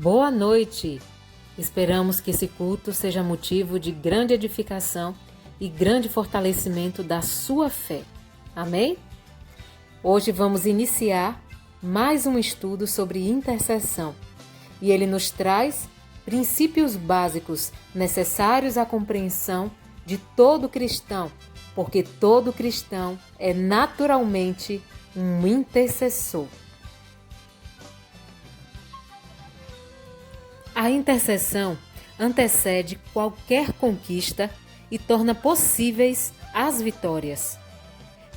Boa noite! Esperamos que esse culto seja motivo de grande edificação e grande fortalecimento da sua fé. Amém? Hoje vamos iniciar mais um estudo sobre intercessão e ele nos traz princípios básicos necessários à compreensão de todo cristão, porque todo cristão é naturalmente um intercessor. A intercessão antecede qualquer conquista e torna possíveis as vitórias.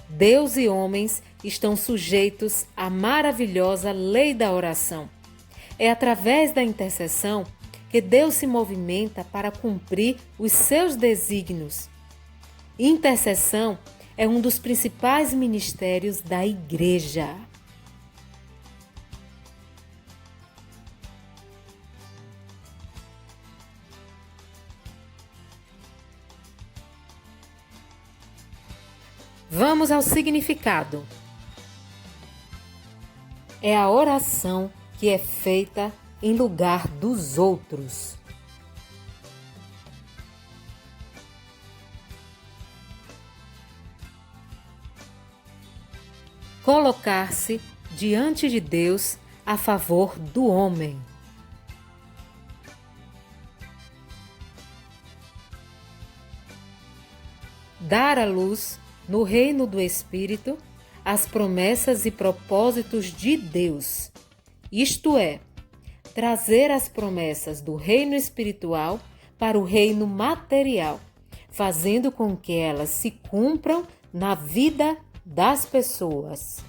Deus e homens estão sujeitos à maravilhosa lei da oração. É através da intercessão que Deus se movimenta para cumprir os seus desígnios. Intercessão é um dos principais ministérios da Igreja. Vamos ao significado. É a oração que é feita em lugar dos outros. Colocar-se diante de Deus a favor do homem. Dar à luz no reino do Espírito as promessas e propósitos de Deus, isto é, trazer as promessas do reino espiritual para o reino material, fazendo com que elas se cumpram na vida das pessoas.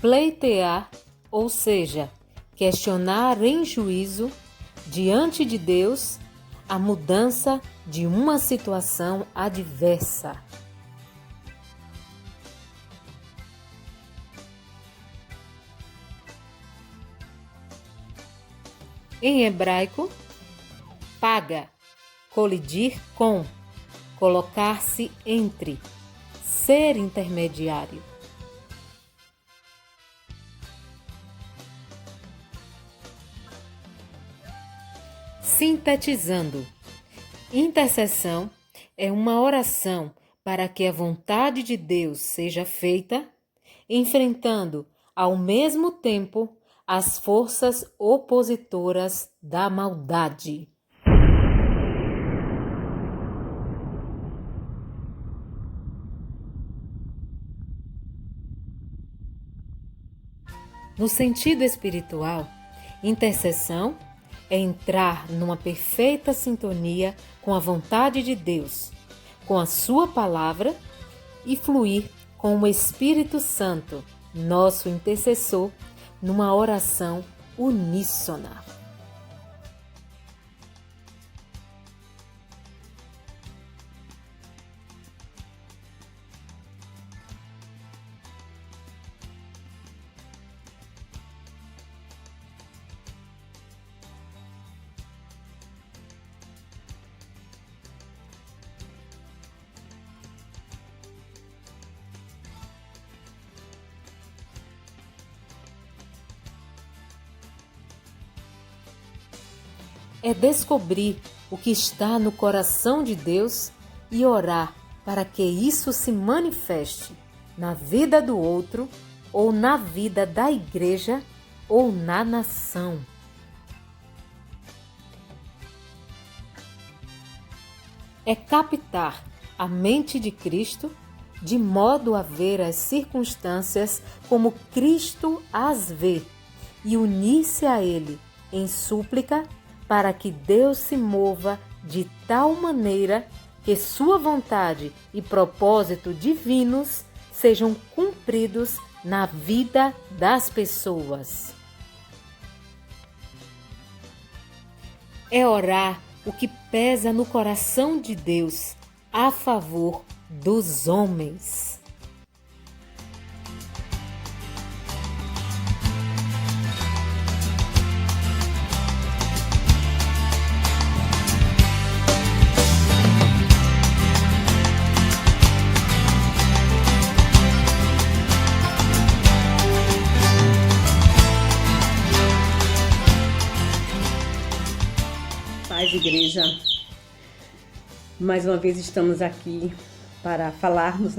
Pleitear, ou seja, questionar em juízo diante de Deus a mudança de uma situação adversa. Em hebraico, paga, colidir com, colocar-se entre, ser intermediário. Sintetizando, intercessão é uma oração para que a vontade de Deus seja feita, enfrentando ao mesmo tempo as forças opositoras da maldade. No sentido espiritual, intercessão é entrar numa perfeita sintonia com a vontade de Deus, com a sua palavra e fluir com o Espírito Santo, nosso intercessor, numa oração uníssona. É descobrir o que está no coração de Deus e orar para que isso se manifeste na vida do outro, ou na vida da igreja, ou na nação. É captar a mente de Cristo de modo a ver as circunstâncias como Cristo as vê e unir-se a Ele em súplica para que Deus se mova de tal maneira que sua vontade e propósito divinos sejam cumpridos na vida das pessoas. É orar o que pesa no coração de Deus a favor dos homens. Paz, igreja. Mais uma vez estamos aqui para falarmos,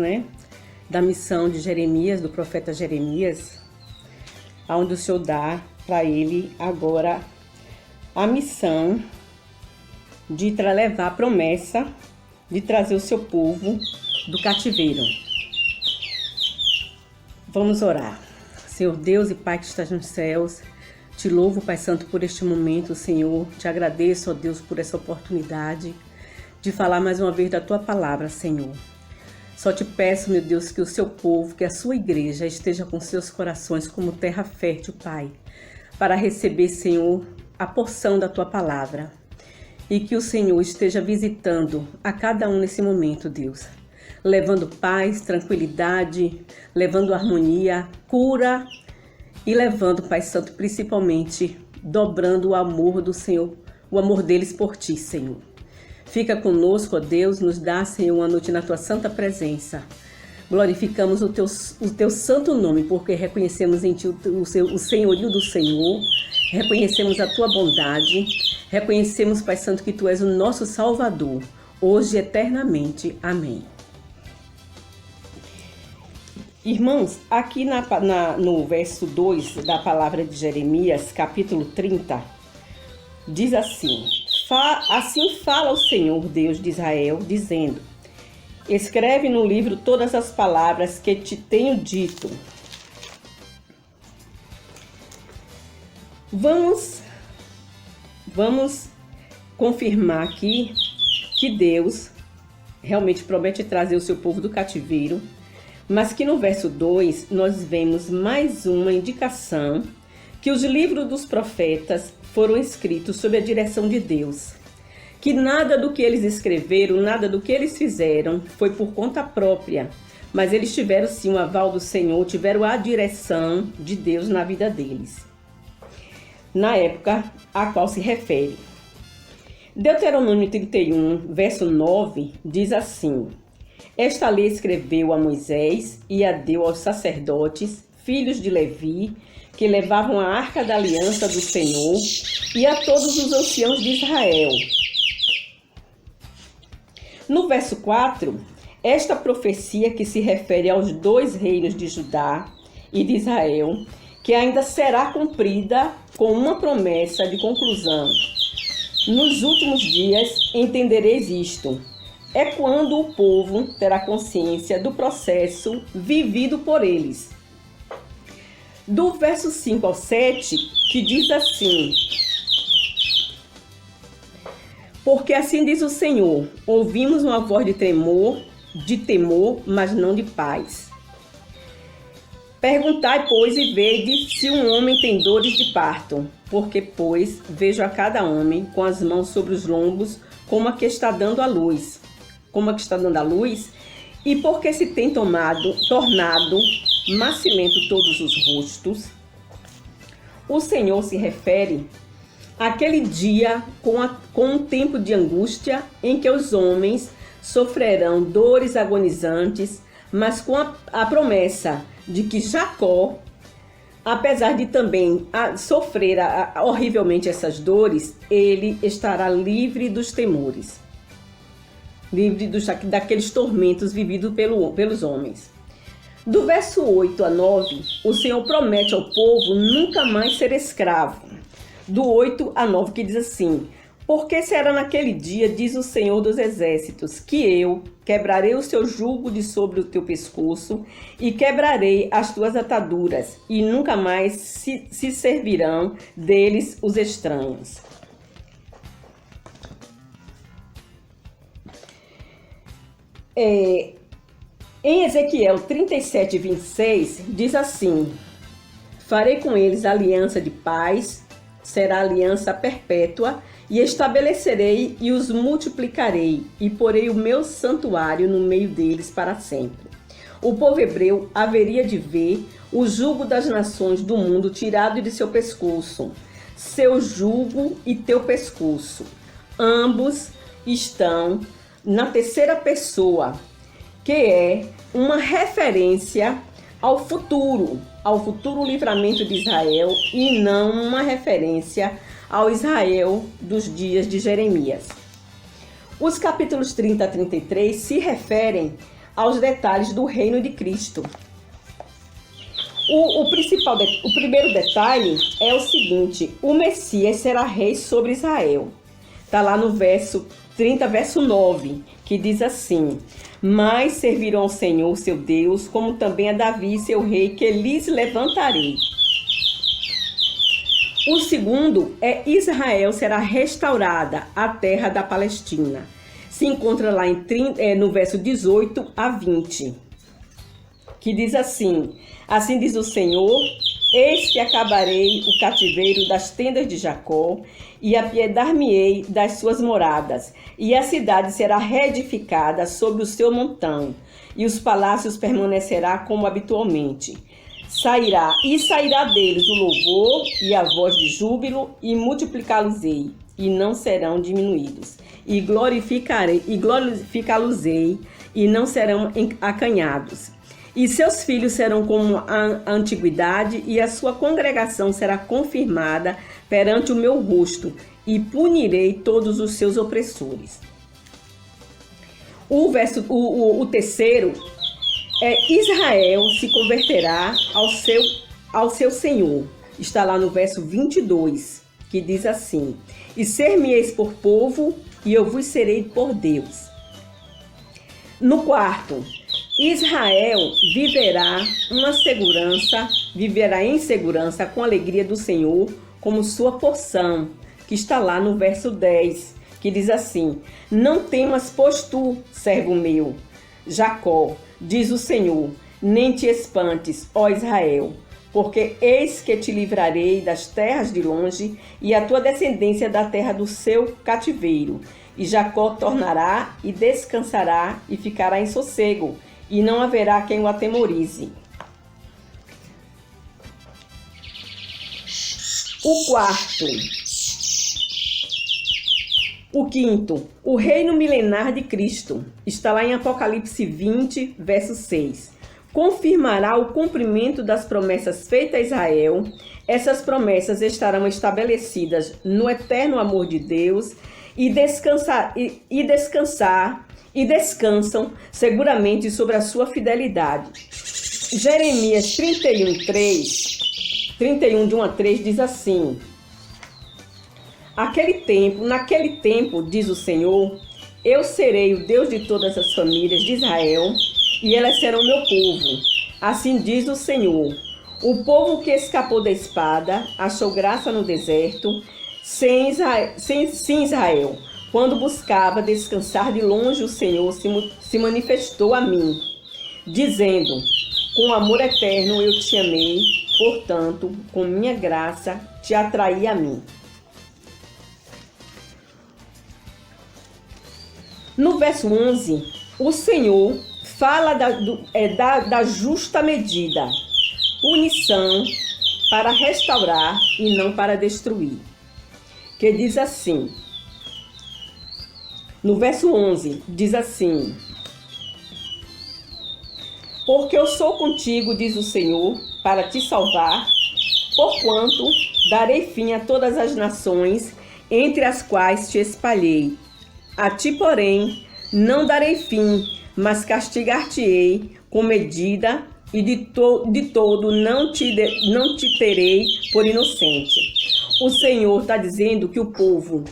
da missão de Jeremias, do profeta Jeremias, onde o Senhor dá para ele agora a missão de levar a promessa de trazer o seu povo do cativeiro. Vamos orar. Senhor Deus e Pai que estás nos céus, te louvo, Pai Santo, por este momento, Senhor. Te agradeço, ó Deus, por essa oportunidade de falar mais uma vez da Tua palavra, Senhor. Só te peço, meu Deus, que o seu povo, que a sua igreja esteja com seus corações como terra fértil, Pai, para receber, Senhor, a porção da Tua palavra. E que o Senhor esteja visitando a cada um nesse momento, Deus, levando paz, tranquilidade, levando harmonia, cura e levando, Pai Santo, principalmente, dobrando o amor do Senhor, o amor deles por Ti, Senhor. Fica conosco, ó Deus, nos dá, Senhor, uma noite na Tua santa presença. Glorificamos o Teu santo nome, porque reconhecemos em Ti o senhorio do Senhor, reconhecemos a Tua bondade, reconhecemos, Pai Santo, que Tu és o nosso Salvador, hoje e eternamente. Amém. Irmãos, aqui no verso 2 da palavra de Jeremias, capítulo 30, diz assim: assim fala o Senhor, Deus de Israel, dizendo: escreve no livro todas as palavras que te tenho dito. Vamos confirmar aqui que Deus realmente promete trazer o seu povo do cativeiro, mas que no verso 2 nós vemos mais uma indicação que os livros dos profetas foram escritos sob a direção de Deus, que nada do que eles escreveram, nada do que eles fizeram foi por conta própria, mas eles tiveram sim o aval do Senhor, tiveram a direção de Deus na vida deles, na época a qual se refere. Deuteronômio 31, verso 9, diz assim: esta lei escreveu a Moisés e a deu aos sacerdotes, filhos de Levi, que levavam a arca da aliança do Senhor, e a todos os anciãos de Israel. No verso 4, esta profecia que se refere aos dois reinos de Judá e de Israel, que ainda será cumprida com uma promessa de conclusão. Nos últimos dias entendereis isto. É quando o povo terá consciência do processo vivido por eles. Do verso 5 ao 7, que diz assim: porque assim diz o Senhor, ouvimos uma voz de temor, mas não de paz. Perguntai, pois, e vede se um homem tem dores de parto, porque, pois, vejo a cada homem com as mãos sobre os lombos, como a que está dando à luz. E porque se tem tornado macilento todos os rostos. O Senhor se refere àquele dia com um tempo de angústia em que os homens sofrerão dores agonizantes, mas com a promessa de que Jacó, apesar de também sofrer horrivelmente essas dores, ele estará livre dos temores, livre daqueles tormentos vividos pelos homens. Do verso 8 a 9, o Senhor promete ao povo nunca mais ser escravo. Do 8 a 9, que diz assim: porque será naquele dia, diz o Senhor dos Exércitos, que eu quebrarei o seu jugo de sobre o teu pescoço e quebrarei as tuas ataduras, e nunca mais se servirão deles os estranhos. Em Ezequiel 37, 26, diz assim: farei com eles aliança de paz, será aliança perpétua, e estabelecerei e os multiplicarei, e porei o meu santuário no meio deles para sempre. O povo hebreu haveria de ver o jugo das nações do mundo tirado de seu pescoço, seu jugo e teu pescoço. Ambos estão na terceira pessoa, que é uma referência ao futuro livramento de Israel, e não uma referência ao Israel dos dias de Jeremias. Os capítulos 30 a 33 se referem aos detalhes do reino de Cristo. O primeiro detalhe é o seguinte: o Messias será rei sobre Israel. Está lá no verso 30, verso 9, que diz assim: mas servirão ao Senhor, seu Deus, como também a Davi, seu rei, que lhes levantarei. O segundo é Israel será restaurada, a terra da Palestina. Se encontra lá no verso 18 a 20, que diz assim: assim diz o Senhor, eis que acabarei o cativeiro das tendas de Jacó, e apiedar-me-ei das suas moradas, e a cidade será reedificada sobre o seu montão, e os palácios permanecerá como habitualmente. Sairá deles o louvor e a voz de júbilo, e multiplicá-los-ei, e não serão diminuídos. E glorificá-los-ei, e não serão acanhados. E seus filhos serão como a antiguidade, e a sua congregação será confirmada perante o meu rosto, e punirei todos os seus opressores. O terceiro é Israel se converterá ao seu Senhor. Está lá no verso 22, que diz assim: e ser-me-eis por povo, e eu vos serei por Deus. No quarto, Israel viverá em segurança com a alegria do Senhor como sua porção, que está lá no verso 10, que diz assim: não temas, pois tu, servo meu, Jacó, diz o Senhor, nem te espantes, ó Israel, porque eis que te livrarei das terras de longe e a tua descendência da terra do seu cativeiro. E Jacó tornará e descansará e ficará em sossego, e não haverá quem o atemorize. O quinto, o reino milenar de Cristo, está lá em Apocalipse 20, verso 6. Confirmará o cumprimento das promessas feitas a Israel. Essas promessas estarão estabelecidas no eterno amor de Deus e descansam seguramente sobre a sua fidelidade. Jeremias 31, de 1 a 3 diz assim: naquele tempo, diz o Senhor, eu serei o Deus de todas as famílias de Israel, e elas serão meu povo. Assim diz o Senhor, o povo que escapou da espada, achou graça no deserto, sim, Israel. Quando buscava descansar de longe, o Senhor se manifestou a mim, dizendo: com amor eterno eu te amei, portanto, com minha graça te atraí a mim. No verso 11, o Senhor fala da justa medida, punição para restaurar e não para destruir. Que diz assim, no verso 11, diz assim: porque eu sou contigo, diz o Senhor, para te salvar, porquanto darei fim a todas as nações entre as quais te espalhei. A ti, porém, não darei fim, mas castigar-te-ei com medida, e de todo não te terei por inocente. O Senhor está dizendo que o povo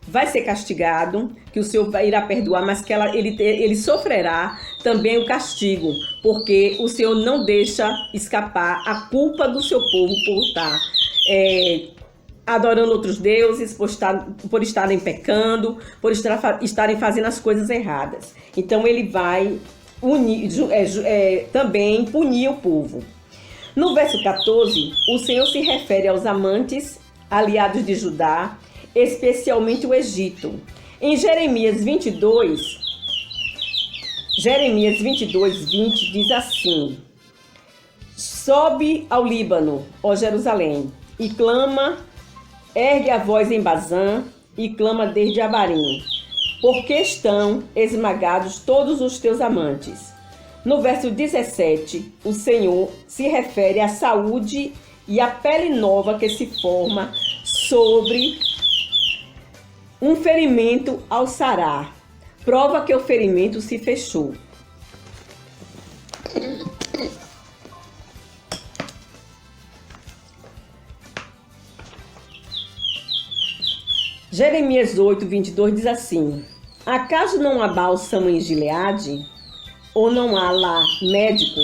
vai ser castigado, que o Senhor irá perdoar, mas que ele sofrerá também o castigo, porque o Senhor não deixa escapar a culpa do seu povo por estar adorando outros deuses, por estarem pecando, por estarem fazendo as coisas erradas. Então ele vai também punir o povo. No verso 14, o Senhor se refere aos amantes, aliados de Judá, especialmente o Egito. Em Jeremias 22, 20 diz assim: sobe ao Líbano, ó Jerusalém, e clama, ergue a voz em Bazã, e clama desde Abarim, porque estão esmagados todos os teus amantes. No verso 17, o Senhor se refere à saúde e à pele nova que se forma sobre um ferimento ao sarar. Prova que o ferimento se fechou. Jeremias 8, 22 diz assim: acaso não há bálsamo em Gileade? Ou não há lá médico?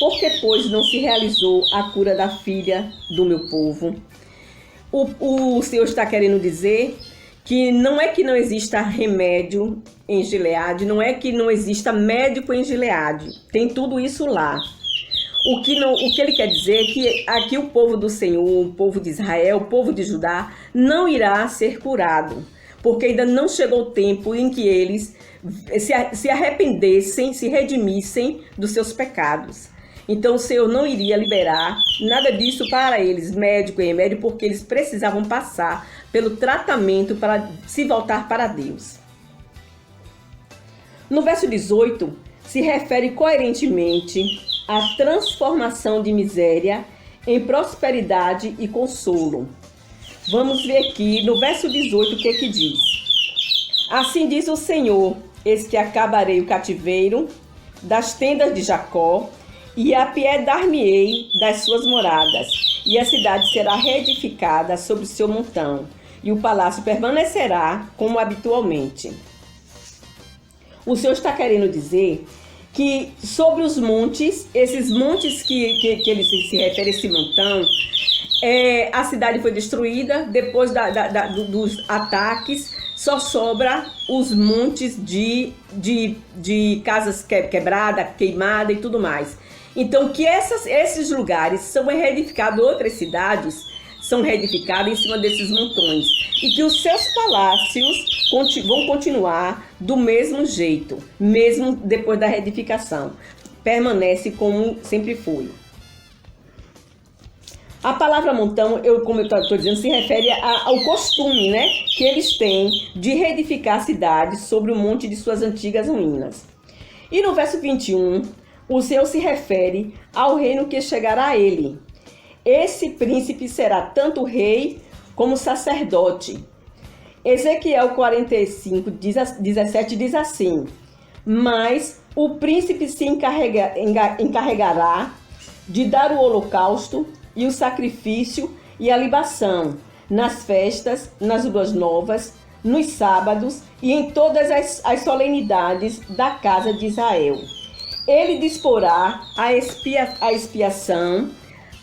Por que, pois, não se realizou a cura da filha do meu povo? O Senhor está querendo dizer que não é que não exista remédio em Gileade, não é que não exista médico em Gileade. Tem tudo isso lá. O que ele quer dizer é que aqui o povo do Senhor, o povo de Israel, o povo de Judá, não irá ser curado, porque ainda não chegou o tempo em que eles se arrependessem, se redimissem dos seus pecados. Então o Senhor não iria liberar nada disso para eles, médico e remédio, porque eles precisavam passar pelo tratamento para se voltar para Deus. No verso 18, se refere coerentemente à transformação de miséria em prosperidade e consolo. Vamos ver aqui no verso 18 o que diz. Assim diz o Senhor: eis que acabarei o cativeiro das tendas de Jacó, e apiedar-me-ei das suas moradas, e a cidade será reedificada sobre o seu montão, e o palácio permanecerá como habitualmente. O Senhor está querendo dizer que sobre os montes, esses montes que ele se refere, esse montão, a cidade foi destruída. Depois dos ataques, só sobra os montes de casas quebradas, queimadas e tudo mais. Então, que esses lugares são reedificados, outras cidades são reedificadas em cima desses montões, e que os seus palácios vão continuar do mesmo jeito, mesmo depois da reedificação. Permanece como sempre foi. A palavra montão, como eu estou dizendo, se refere ao costume, né, que eles têm de reedificar cidades sobre o monte de suas antigas ruínas. E no verso 21, o Senhor se refere ao reino que chegará a ele. Esse príncipe será tanto rei como sacerdote. Ezequiel 45, 17 diz assim: mas o príncipe se encarregará de dar o holocausto e o sacrifício e a libação nas festas, nas luas novas, nos sábados e em todas as solenidades da casa de Israel. Ele disporá a expiação,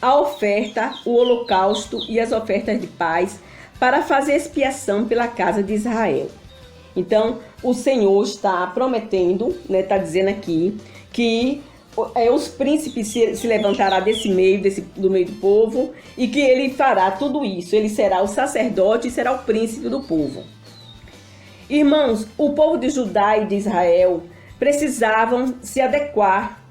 a oferta, o holocausto e as ofertas de paz para fazer expiação pela casa de Israel. Então, o Senhor está prometendo, né, está dizendo aqui, que os príncipes se levantará do meio do povo, e que ele fará tudo isso. Ele será o sacerdote e será o príncipe do povo. Irmãos, o povo de Judá e de Israel precisavam se adequar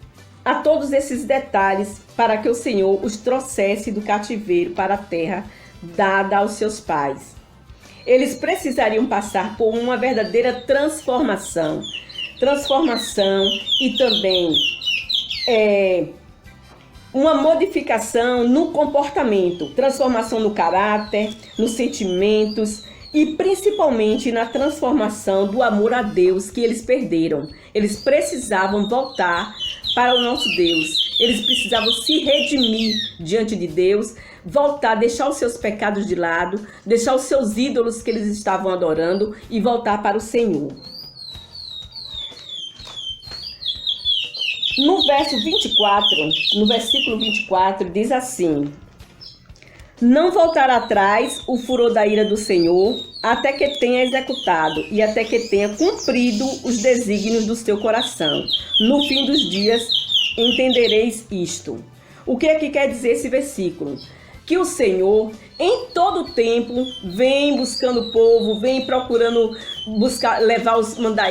a todos esses detalhes para que o Senhor os trouxesse do cativeiro para a terra dada aos seus pais. Eles precisariam passar por uma verdadeira transformação e também uma modificação no comportamento, transformação no caráter, nos sentimentos e principalmente na transformação do amor a Deus que eles perderam. Eles precisavam voltar para o nosso Deus. Eles precisavam se redimir diante de Deus, voltar, deixar os seus pecados de lado, deixar os seus ídolos que eles estavam adorando e voltar para o Senhor. No versículo 24, diz assim: não voltará atrás o furor da ira do Senhor, até que tenha executado e até que tenha cumprido os desígnios do seu coração. No fim dos dias entendereis isto. O que é que quer dizer esse versículo? Que o Senhor, em todo tempo, vem buscando o povo, vem procurando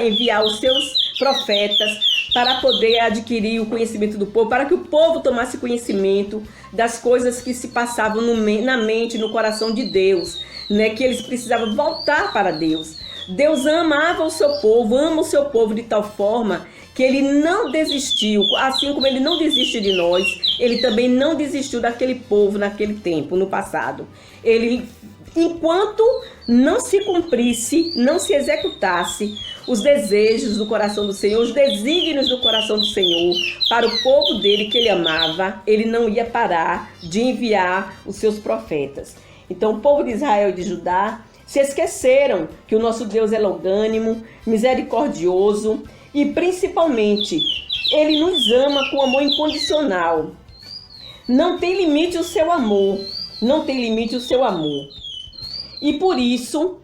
enviar os seus profetas para poder adquirir o conhecimento do povo, para que o povo tomasse conhecimento das coisas que se passavam na mente, no coração de Deus, né? Que eles precisavam voltar para Deus. Deus amava o seu povo, ama o seu povo de tal forma que ele não desistiu, assim como ele não desiste de nós, ele também não desistiu daquele povo naquele tempo, no passado. Ele enquanto não se cumprisse, não se executasse os desejos do coração do Senhor, os desígnios do coração do Senhor para o povo dele que ele amava, ele não ia parar de enviar os seus profetas. Então o povo de Israel e de Judá se esqueceram que o nosso Deus é longânimo, misericordioso e principalmente ele nos ama com amor incondicional. Não tem limite o seu amor, não tem limite o seu amor. E por isso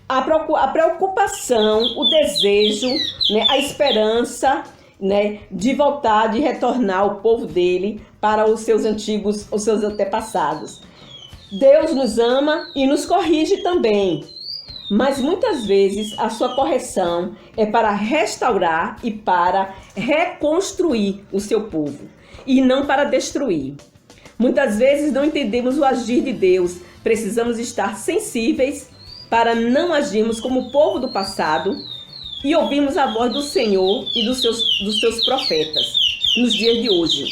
a preocupação, o desejo, né, a esperança, né, de voltar, de retornar o povo dele para os seus antigos, os seus antepassados. Deus nos ama e nos corrige também, mas muitas vezes a sua correção é para restaurar e para reconstruir o seu povo, e não para destruir. Muitas vezes não entendemos o agir de Deus, precisamos estar sensíveis para não agirmos como o povo do passado e ouvirmos a voz do Senhor e dos seus profetas nos dias de hoje.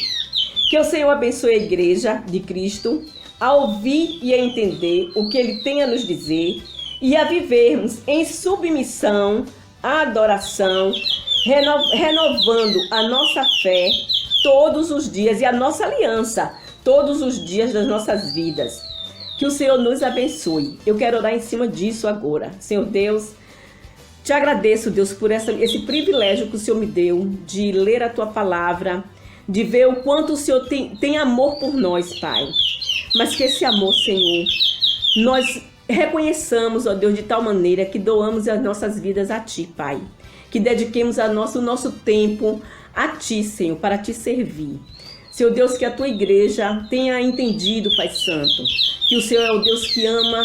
Que o Senhor abençoe a igreja de Cristo a ouvir e a entender o que Ele tem a nos dizer e a vivermos em submissão, adoração, renovando a nossa fé todos os dias e a nossa aliança todos os dias das nossas vidas. Que o Senhor nos abençoe. Eu quero orar em cima disso agora. Senhor Deus, te agradeço, Deus, por esse privilégio que o Senhor me deu de ler a tua palavra, de ver o quanto o Senhor tem amor por nós, Pai. Mas que esse amor, Senhor, nós reconheçamos, ó Deus, de tal maneira que doamos as nossas vidas a Ti, Pai. Que dediquemos o nosso tempo a Ti, Senhor, para Te servir. Senhor Deus, que a Tua igreja tenha entendido, Pai Santo, que o Senhor é o Deus que ama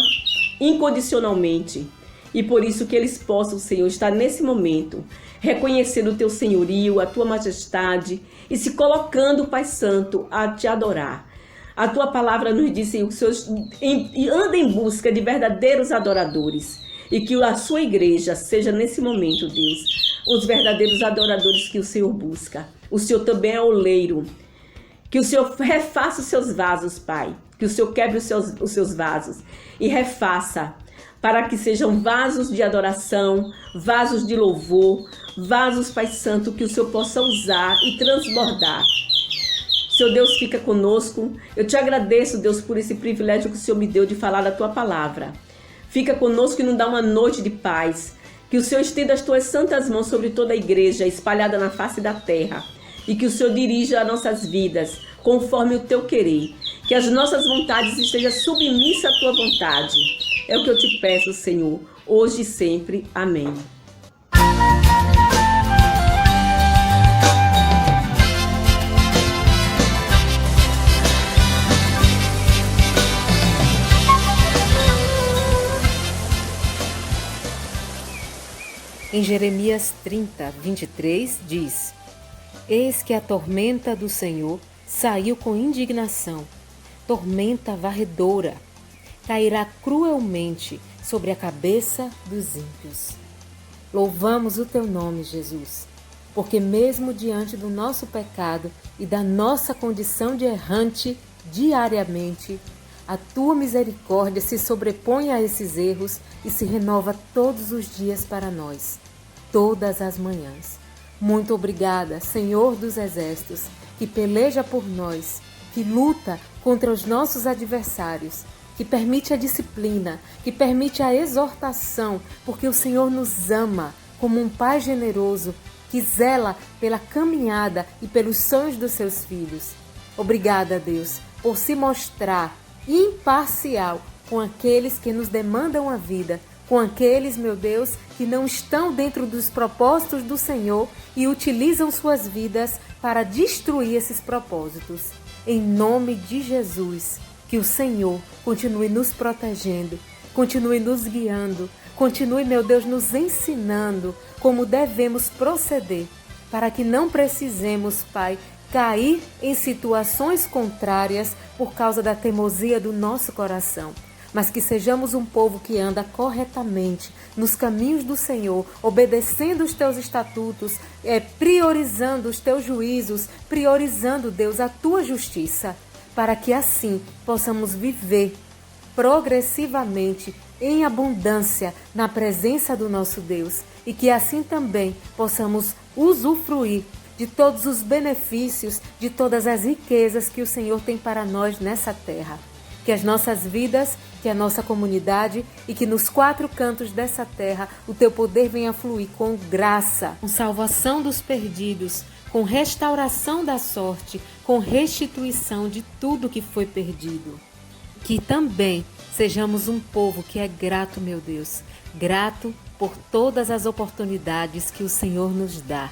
incondicionalmente. E por isso que eles possam, Senhor, estar nesse momento reconhecendo o Teu senhorio, a Tua majestade e se colocando, Pai Santo, a Te adorar. A Tua palavra nos diz, Senhor, que o Senhor anda em busca de verdadeiros adoradores. E que a Sua igreja seja nesse momento, Deus, os verdadeiros adoradores que o Senhor busca. O Senhor também é oleiro. Que o Senhor refaça os seus vasos, Pai. Que o Senhor quebre os seus vasos e refaça para que sejam vasos de adoração, vasos de louvor, vasos, Pai Santo, que o Senhor possa usar e transbordar. Senhor Deus, fica conosco. Eu te agradeço, Deus, por esse privilégio que o Senhor me deu de falar da Tua palavra. Fica conosco e nos dá uma noite de paz. Que o Senhor estenda as Tuas santas mãos sobre toda a igreja espalhada na face da terra. E que o Senhor dirija as nossas vidas conforme o Teu querer. Que as nossas vontades estejam submissas à Tua vontade. É o que eu te peço, Senhor, hoje e sempre. Amém. Em Jeremias 30, 23, diz: Eis que a tormenta do Senhor saiu com indignação, tormenta varredora, cairá cruelmente sobre a cabeça dos ímpios. Louvamos o Teu nome, Jesus, porque mesmo diante do nosso pecado e da nossa condição de errante diariamente, a Tua misericórdia se sobrepõe a esses erros e se renova todos os dias para nós, todas as manhãs. Muito obrigada, Senhor dos Exércitos, que peleja por nós, que luta contra os nossos adversários, que permite a disciplina, que permite a exortação, porque o Senhor nos ama como um Pai generoso que zela pela caminhada e pelos sonhos dos seus filhos. Obrigada, Deus, por se mostrar imparcial com aqueles que nos demandam a vida, com aqueles, meu Deus, que não estão dentro dos propósitos do Senhor e utilizam suas vidas para destruir esses propósitos. Em nome de Jesus, que o Senhor continue nos protegendo, continue nos guiando, continue, meu Deus, nos ensinando como devemos proceder, para que não precisemos, Pai, cair em situações contrárias por causa da teimosia do nosso coração, mas que sejamos um povo que anda corretamente nos caminhos do Senhor, obedecendo os Teus estatutos, priorizando os Teus juízos, priorizando, Deus, a Tua justiça, para que assim possamos viver progressivamente, em abundância, na presença do nosso Deus, e que assim também possamos usufruir de todos os benefícios, de todas as riquezas que o Senhor tem para nós nessa terra. Que as nossas vidas, que a nossa comunidade e que nos 4 cantos dessa terra o Teu poder venha fluir com graça, com salvação dos perdidos, com restauração da sorte, com restituição de tudo que foi perdido. Que também sejamos um povo que é grato, meu Deus, grato por todas as oportunidades que o Senhor nos dá.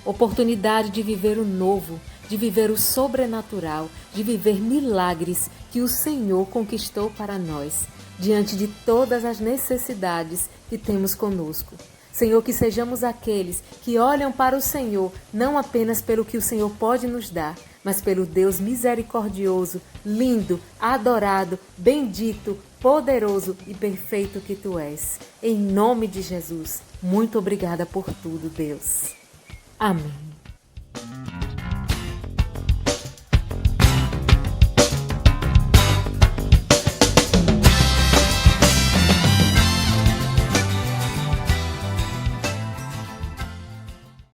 Oportunidade de viver o novo, de viver o sobrenatural, de viver milagres que o Senhor conquistou para nós, diante de todas as necessidades que temos conosco. Senhor, que sejamos aqueles que olham para o Senhor, não apenas pelo que o Senhor pode nos dar, mas pelo Deus misericordioso, lindo, adorado, bendito, poderoso e perfeito que Tu és. Em nome de Jesus, muito obrigada por tudo, Deus. Amém.